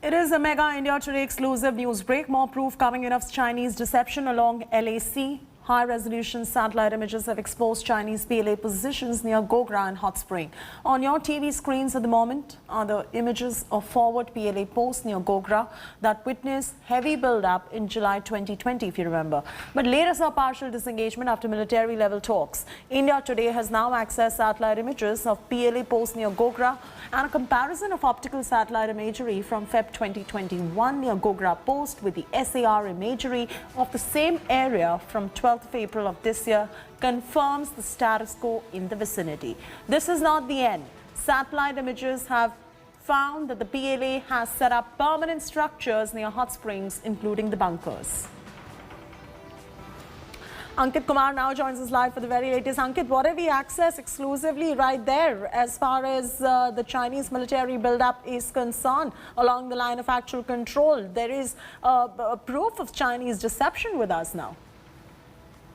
It is a mega India Today exclusive news break. More proof coming in of Chinese deception along LAC. High-resolution satellite images have exposed Chinese PLA positions near Gogra and Hot Spring. On your TV screens at the moment are the images of forward PLA posts near Gogra that witnessed heavy build-up in July 2020, if you remember. But later saw partial disengagement after military-level talks. India Today has now accessed satellite images of PLA posts near Gogra and a comparison of optical satellite imagery from Feb 2021 near Gogra post with the SAR imagery of the same area from 12th of April of this year confirms the status quo in the vicinity. This is not the end. Satellite images have found that the PLA has set up permanent structures near hot springs, including the bunkers. Ankit Kumar now joins us live for the very latest. Ankit, what have we accessed exclusively right there as far as the Chinese military buildup is concerned along the line of actual control? There is proof of Chinese deception with us now.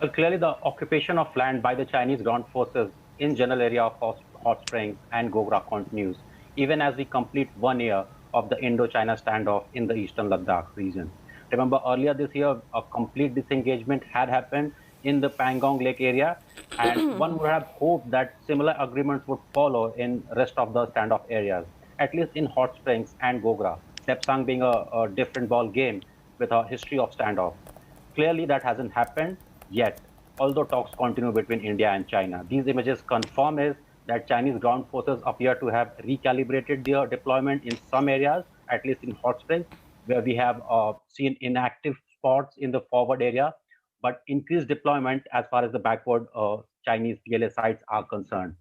Well, clearly the occupation of land by the Chinese ground forces in general area of Hot Springs and Gogra continues, even as we complete 1 year of the Indo-China standoff in the eastern Ladakh region. Remember, earlier this year, a complete disengagement had happened in the Pangong Lake area, and one would have hoped that similar agreements would follow in rest of the standoff areas, at least in Hot Springs and Gogra, Tepsang being a different ball game with a history of standoff. Clearly, that hasn't happened yet, although talks continue between India and China. These images confirm is that Chinese ground forces appear to have recalibrated their deployment in some areas, at least in Hot Springs, where we have seen inactive spots in the forward area, but increased deployment as far as the backward Chinese PLA sites are concerned.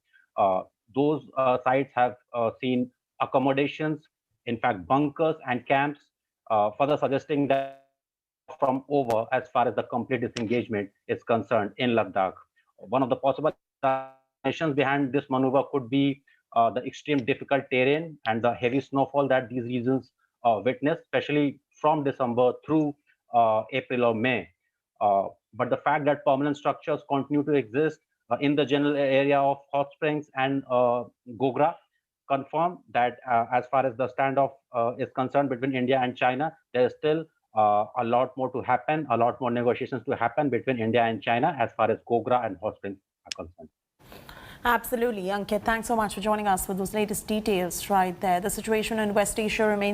Those sites have seen accommodations, in fact, bunkers and camps, further suggesting that from over as far as the complete disengagement is concerned in Ladakh. One of the possible explanations behind this maneuver could be the extreme difficult terrain and the heavy snowfall that these regions witness, especially from December through April or May. But the fact that permanent structures continue to exist in the general area of Hot Springs and Gogra confirm that as far as the standoff is concerned between India and China, there is still a lot more to happen, a lot more negotiations to happen between India and China as far as Gogra and Hot Springs are concerned. Absolutely. Ankit, thanks so much for joining us for those latest details right there. The situation in West Asia remains